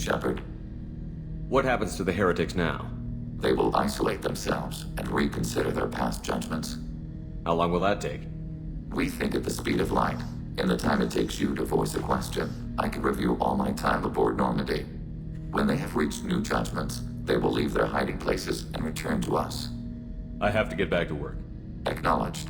Shepard. What happens to the heretics now? They will isolate themselves and reconsider their past judgments. How long will that take? We think at the speed of light. In the time it takes you to voice a question, I can review all my time aboard Normandy. When they have reached new judgments, they will leave their hiding places and return to us. I have to get back to work. Acknowledged.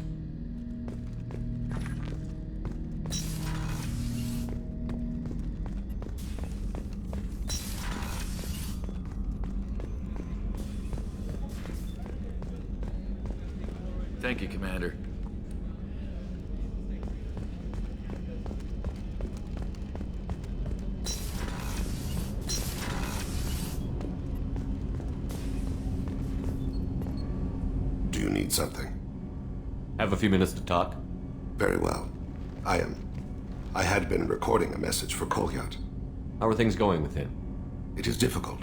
Thank you, Commander. Do you need something? Have a few minutes to talk? Very well. I had been recording a message for Kolyat. How are things going with him? It is difficult.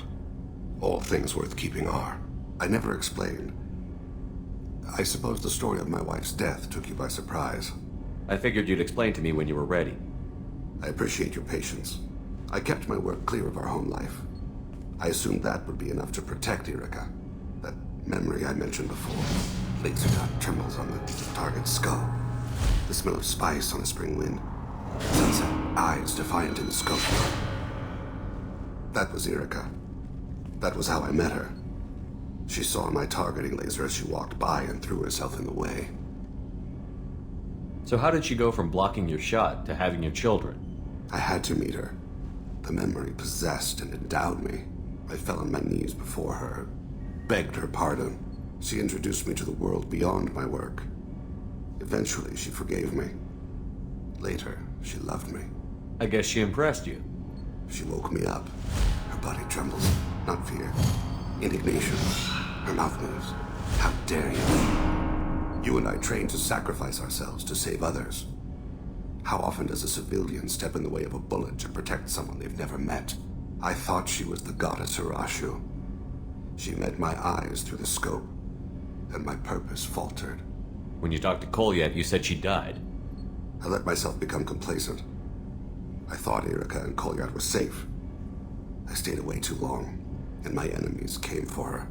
All things worth keeping are. I never explained. I suppose the story of my wife's death took you by surprise. I figured you'd explain to me when you were ready. I appreciate your patience. I kept my work clear of our home life. I assumed that would be enough to protect Erica. That memory I mentioned before. Laser dot trembles on the target's skull. The smell of spice on a spring wind. Sunset, eyes defiant in the scope. That was Erica. That was how I met her. She saw my targeting laser as she walked by and threw herself in the way. So how did she go from blocking your shot to having your children? I had to meet her. The memory possessed and endowed me. I fell on my knees before her, begged her pardon. She introduced me to the world beyond my work. Eventually, she forgave me. Later, she loved me. I guess she impressed you. She woke me up. Her body trembles, not fear. Indignation. Her mouth moves. How dare you? You and I trained to sacrifice ourselves to save others. How often does a civilian step in the way of a bullet to protect someone they've never met? I thought she was the goddess Hirashu. She met my eyes through the scope, and my purpose faltered. When you talked to Kolyat, you said she died. I let myself become complacent. I thought Erica and Kolyat were safe. I stayed away too long, and my enemies came for her.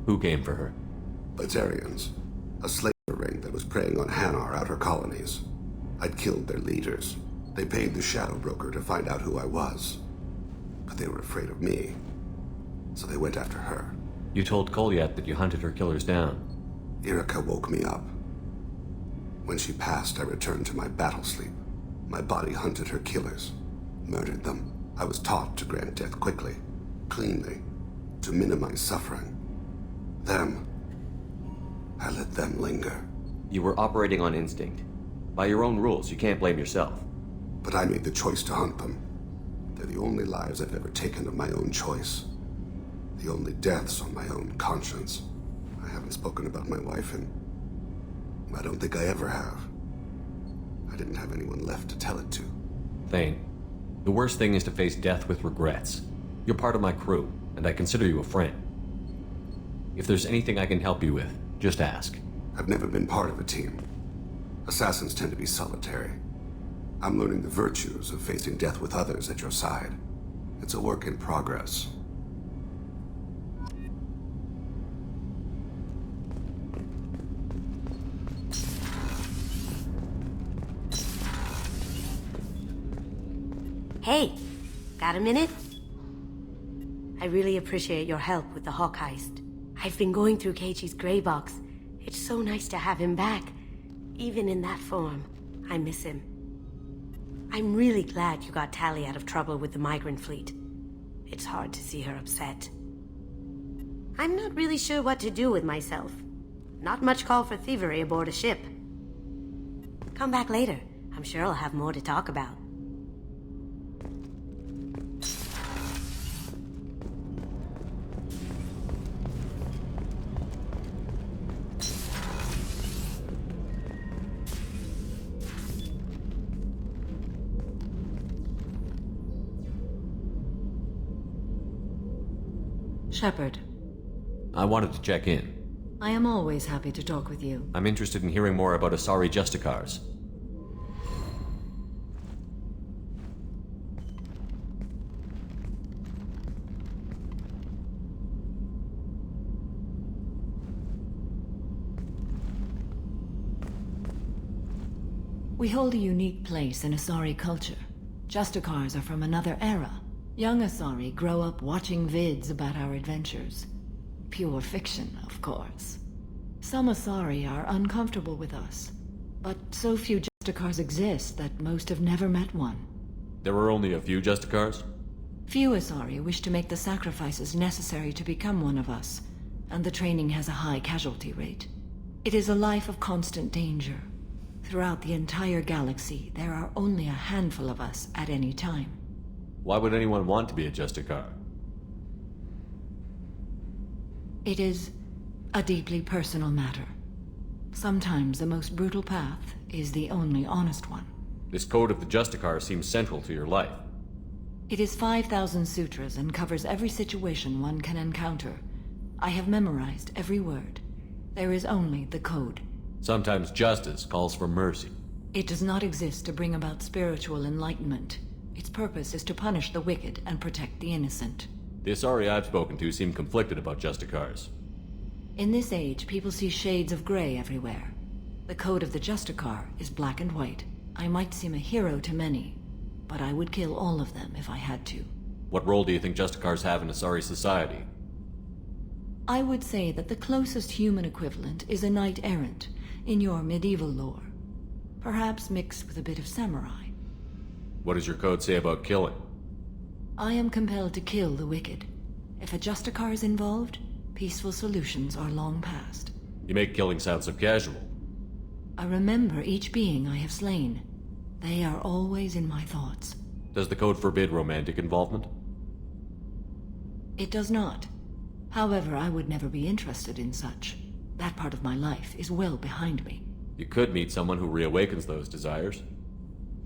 Who came for her? Bazarians, a slave ring that was preying on Hanar outer colonies. I'd killed their leaders. They paid the shadow broker to find out who I was. But they were afraid of me, so they went after her. You told Kolyat that you hunted her killers down. Erica woke me up. When she passed, I returned to my battle sleep. My body hunted her killers, murdered them. I was taught to grant death quickly, cleanly, to minimize suffering. I let them linger. You were operating on instinct. By your own rules, you can't blame yourself. But I made the choice to hunt them. They're the only lives I've ever taken of my own choice. The only deaths on my own conscience. I haven't spoken about my wife, and I don't think I ever have. I didn't have anyone left to tell it to. Thane, the worst thing is to face death with regrets. You're part of my crew, and I consider you a friend. If there's anything I can help you with, just ask. I've never been part of a team. Assassins tend to be solitary. I'm learning the virtues of facing death with others at your side. It's a work in progress. Hey, got a minute? I really appreciate your help with the Hawk heist. I've been going through Keiichi's gray box. It's so nice to have him back. Even in that form, I miss him. I'm really glad you got Tali out of trouble with the migrant fleet. It's hard to see her upset. I'm not really sure what to do with myself. Not much call for thievery aboard a ship. Come back later. I'm sure I'll have more to talk about. Shepard, I wanted to check in. I am always happy to talk with you. I'm interested in hearing more about Asari Justicars. We hold a unique place in Asari culture. Justicars are from another era. Young Asari grow up watching vids about our adventures. Pure fiction, of course. Some Asari are uncomfortable with us, but so few Justicars exist that most have never met one. There were only a few Justicars? Few Asari wish to make the sacrifices necessary to become one of us, and the training has a high casualty rate. It is a life of constant danger. Throughout the entire galaxy, there are only a handful of us at any time. Why would anyone want to be a Justicar? It is a deeply personal matter. Sometimes the most brutal path is the only honest one. This code of the Justicar seems central to your life. It is 5,000 sutras and covers every situation one can encounter. I have memorized every word. There is only the code. Sometimes justice calls for mercy. It does not exist to bring about spiritual enlightenment. Its purpose is to punish the wicked and protect the innocent. The Asari I've spoken to seem conflicted about Justicars. In this age, people see shades of gray everywhere. The code of the Justicar is black and white. I might seem a hero to many, but I would kill all of them if I had to. What role do you think Justicars have in Asari society? I would say that the closest human equivalent is a knight-errant in your medieval lore. Perhaps mixed with a bit of samurai. What does your code say about killing? I am compelled to kill the wicked. If a Justicar is involved, peaceful solutions are long past. You make killing sound so casual. I remember each being I have slain. They are always in my thoughts. Does the code forbid romantic involvement? It does not. However, I would never be interested in such. That part of my life is well behind me. You could meet someone who reawakens those desires.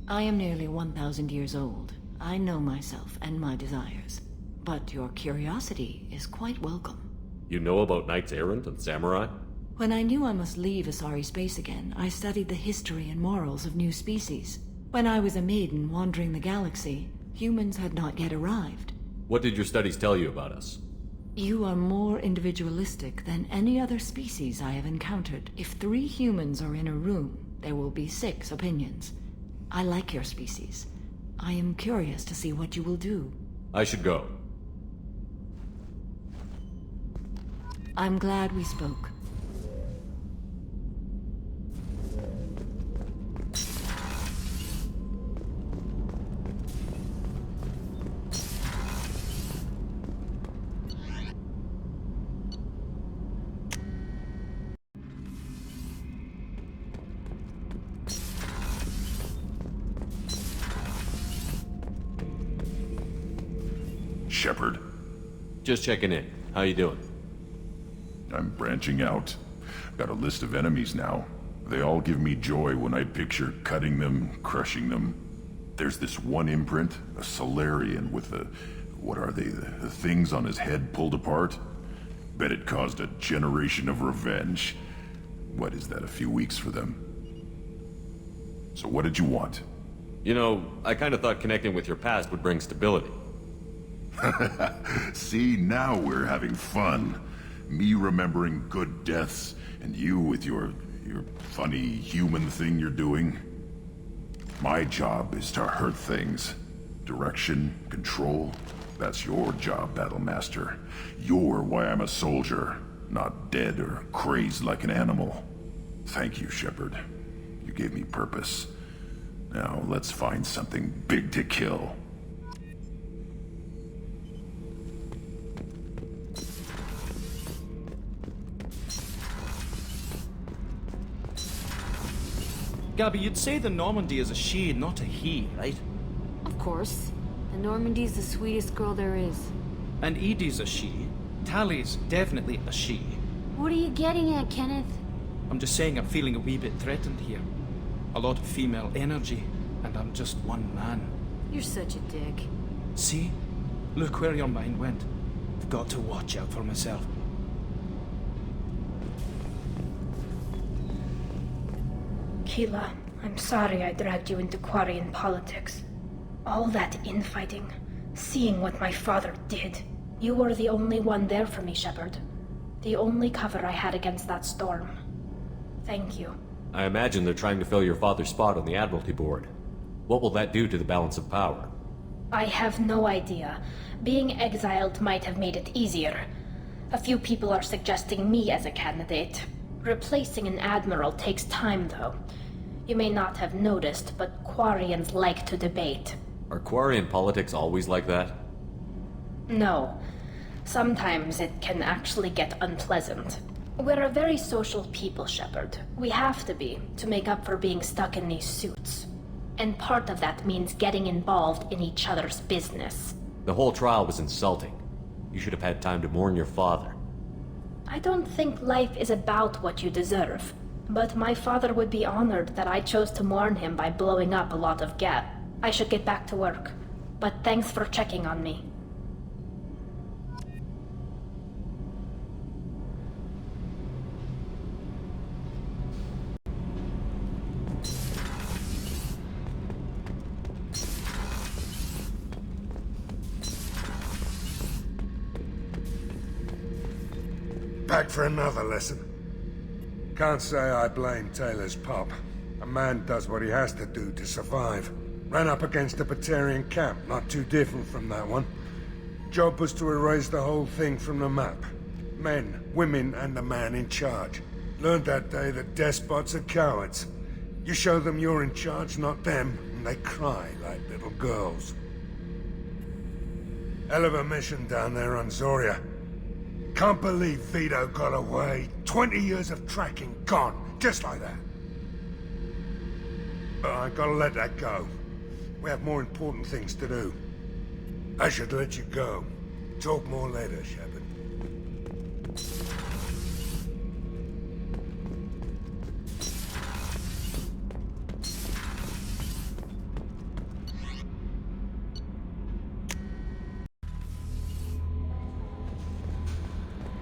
I am nearly 1,000 years old. I know myself and my desires. But your curiosity is quite welcome. You know about knights errant and samurai? When I knew I must leave Asari space again, I studied the history and morals of new species. When I was a maiden wandering the galaxy, humans had not yet arrived. What did your studies tell you about us? You are more individualistic than any other species I have encountered. If 3 humans are in a room, there will be 6 opinions. I like your species. I am curious to see what you will do. I should go. I'm glad we spoke. Shepard. Just checking in. How you doing? I'm branching out. Got a list of enemies now. They all give me joy when I picture cutting them, crushing them. There's this one imprint, a Solarian with the... what are they? The things on his head pulled apart? Bet it caused a generation of revenge. What is that, a few weeks for them? So what did you want? You know, I kind of thought connecting with your past would bring stability. See, now we're having fun. Me remembering good deaths, and you with your funny human thing you're doing. My job is to hurt things. Direction, control, that's your job, Battlemaster. You're why I'm a soldier, not dead or crazed like an animal. Thank you, Shepard. You gave me purpose. Now, let's find something big to kill. Gabby, you'd say the Normandy is a she, not a he, right? Of course. The Normandy's the sweetest girl there is. And Edie's a she. Tali's definitely a she. What are you getting at, Kenneth? I'm just saying I'm feeling a wee bit threatened here. A lot of female energy, and I'm just one man. You're such a dick. See? Look where your mind went. I've got to watch out for myself. Keela, I'm sorry I dragged you into Quarian politics. All that infighting, seeing what my father did. You were the only one there for me, Shepard. The only cover I had against that storm. Thank you. I imagine they're trying to fill your father's spot on the Admiralty Board. What will that do to the balance of power? I have no idea. Being exiled might have made it easier. A few people are suggesting me as a candidate. Replacing an admiral takes time, though. You may not have noticed, but Quarians like to debate. Are Quarian politics always like that? No. Sometimes it can actually get unpleasant. We're a very social people, Shepard. We have to be, to make up for being stuck in these suits. And part of that means getting involved in each other's business. The whole trial was insulting. You should have had time to mourn your father. I don't think life is about what you deserve. But my father would be honored that I chose to mourn him by blowing up a lot of Geth. I should get back to work. But thanks for checking on me. Back for another lesson. Can't say I blame Taylor's pop. A man does what he has to do to survive. Ran up against a Batarian camp, not too different from that one. Job was to erase the whole thing from the map. Men, women, and the man in charge. Learned that day that despots are cowards. You show them you're in charge, not them, and they cry like little girls. Hell of a mission down there on Zoria. Can't believe Vito got away. 20 years of tracking gone, just like that. But I gotta let that go. We have more important things to do. I should let you go. Talk more later, Shepard.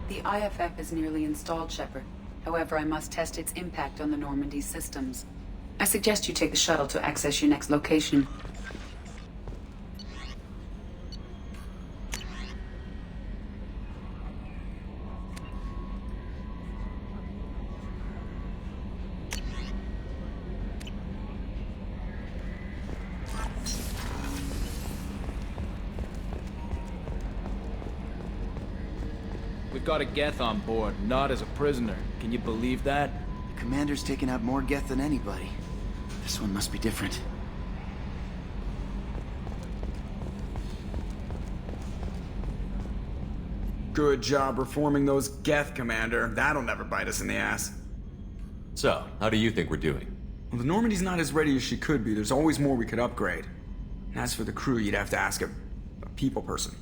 The IFF is nearly installed, Shepard. However, I must test its impact on the Normandy systems. I suggest you take the shuttle to access your next location. We've got a Geth on board, not as a prisoner. Can you believe that? The commander's taken out more Geth than anybody. This one must be different. Good job reforming those Geth, Commander. That'll never bite us in the ass. So, how do you think we're doing? Well, the Normandy's not as ready as she could be. There's always more we could upgrade. And as for the crew, you'd have to ask a people person.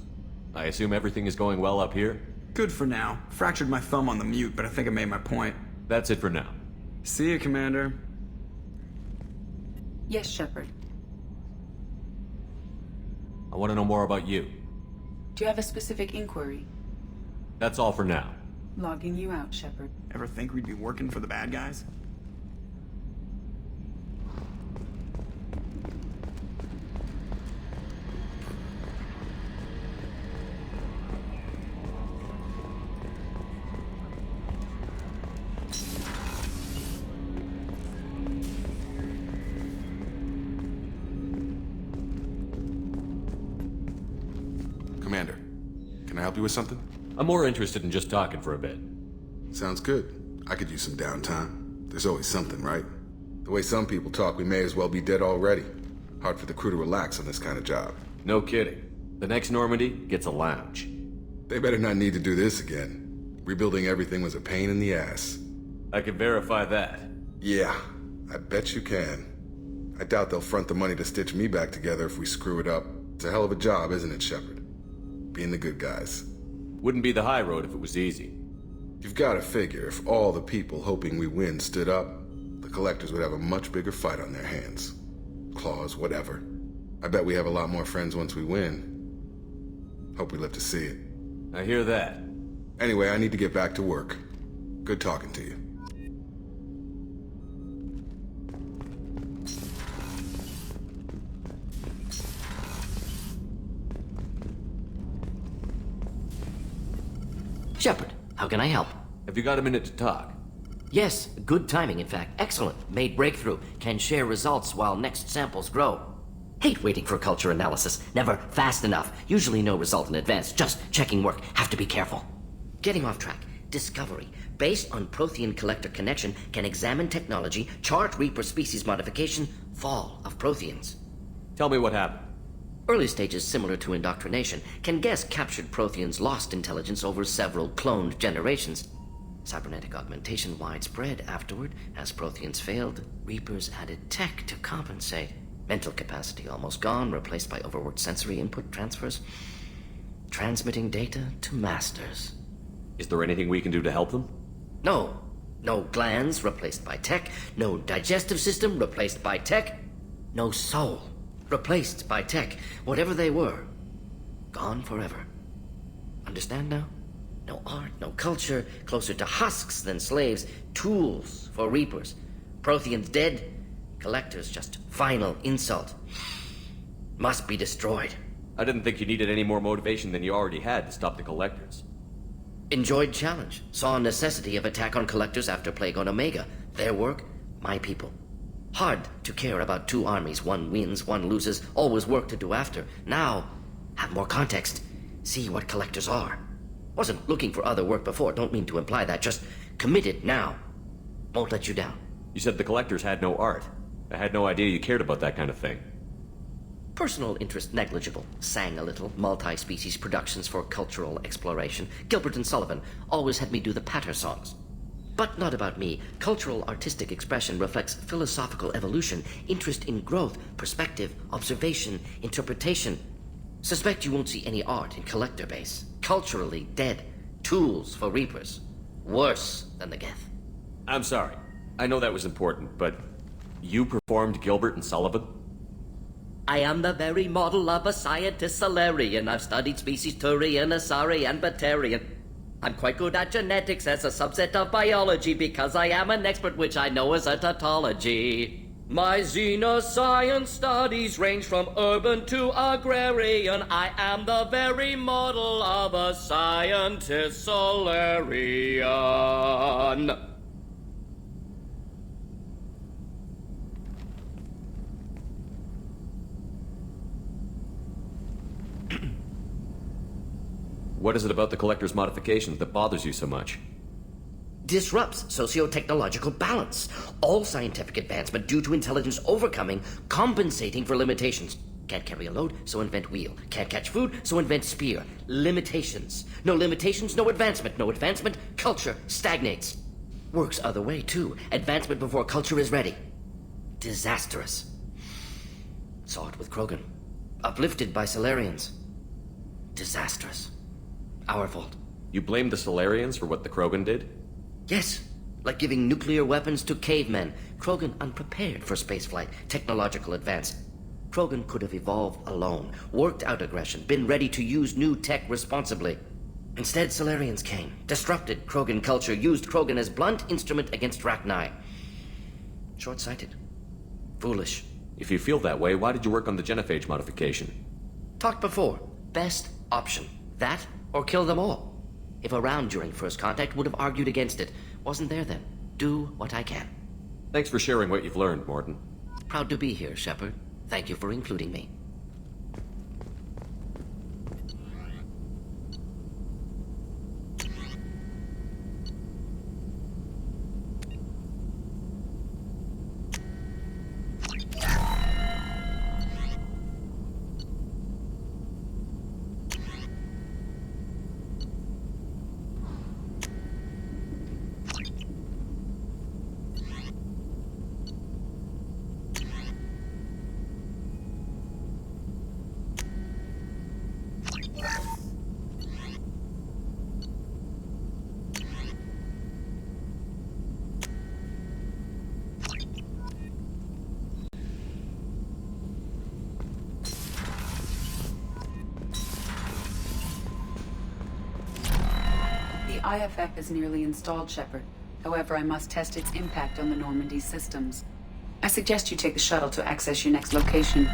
I assume everything is going well up here? Good for now. Fractured my thumb on the mute, but I think I made my point. That's it for now. See you, Commander. Yes, Shepard. I want to know more about you. Do you have a specific inquiry? That's all for now. Logging you out, Shepard. Ever think we'd be working for the bad guys? Commander, can I help you with something? I'm more interested in just talking for a bit. Sounds good. I could use some downtime. There's always something, right? The way some people talk, we may as well be dead already. Hard for the crew to relax on this kind of job. No kidding. The next Normandy gets a lounge. They better not need to do this again. Rebuilding everything was a pain in the ass. I can verify that. Yeah, I bet you can. I doubt they'll front the money to stitch me back together if we screw it up. It's a hell of a job, isn't it, Shepard? Being the good guys. Wouldn't be the high road if it was easy. You've got to figure if all the people hoping we win stood up, the Collectors would have a much bigger fight on their hands. Claws, whatever. I bet we have a lot more friends once we win. Hope we live to see it. I hear that. Anyway, I need to get back to work. Good talking to you. Shepard, how can I help? Have you got a minute to talk? Yes, good timing, in fact. Excellent. Made breakthrough. Can share results while next samples grow. Hate waiting for culture analysis. Never fast enough. Usually no result in advance. Just checking work. Have to be careful. Getting off track. Discovery. Based on Prothean Collector connection, can examine technology, chart Reaper species modification, fall of Protheans. Tell me what happened. Early stages similar to indoctrination. Can guess captured Protheans lost intelligence over several cloned generations. Cybernetic augmentation widespread afterward. As Protheans failed, Reapers added tech to compensate. Mental capacity almost gone, replaced by overworked sensory input transfers. Transmitting data to masters. Is there anything we can do to help them? No. No glands replaced by tech. No digestive system replaced by tech. No soul replaced by tech. Whatever they were, gone forever. Understand now? No art, no culture, closer to husks than slaves. Tools for Reapers. Protheans dead. Collectors just final insult. Must be destroyed. I didn't think you needed any more motivation than you already had to stop the Collectors. Enjoyed challenge. Saw necessity of attack on Collectors after Plague on Omega. Their work, my people. Hard to care about two armies. One wins, one loses. Always work to do after. Now, have more context. See what Collectors are. Wasn't looking for other work before. Don't mean to imply that. Just committed now. Won't let you down. You said the Collectors had no art. I had no idea you cared about that kind of thing. Personal interest negligible. Sang a little. Multi-species productions for cultural exploration. Gilbert and Sullivan always had me do the patter songs. But not about me. Cultural artistic expression reflects philosophical evolution, interest in growth, perspective, observation, interpretation. Suspect you won't see any art in Collector base. Culturally dead. Tools for Reapers. Worse than the Geth. I'm sorry. I know that was important, but you performed Gilbert and Sullivan? I am the very model of a scientist Solarian. I've studied species Turian, Asari, and Batarian. I'm quite good at genetics as a subset of biology because I am an expert, which I know is a tautology. My xenoscience studies range from urban to agrarian. I am the very model of a scientist Solarian. What is it about the Collector's modifications that bothers you so much? Disrupts socio-technological balance. All scientific advancement due to intelligence overcoming, compensating for limitations. Can't carry a load, so invent wheel. Can't catch food, so invent spear. Limitations. No limitations, no advancement. No advancement, culture stagnates. Works other way, too. Advancement before culture is ready. Disastrous. Saw it with Krogan. Uplifted by Solarians. Disastrous. Our fault. You blame the Solarians for what the Krogan did? Yes. Like giving nuclear weapons to cavemen. Krogan unprepared for spaceflight, technological advance. Krogan could have evolved alone, worked out aggression, been ready to use new tech responsibly. Instead, Solarians came, disrupted Krogan culture, used Krogan as blunt instrument against Rachni. Short-sighted. Foolish. If you feel that way, why did you work on the genophage modification? Talked before. Best option. That or kill them all. If around during first contact, would have argued against it. Wasn't there then. Do what I can. Thanks for sharing what you've learned, Mordin. Proud to be here, Shepard. Thank you for including me. The IFF is nearly installed, Shepard. However, I must test its impact on the Normandy systems. I suggest you take the shuttle to access your next location.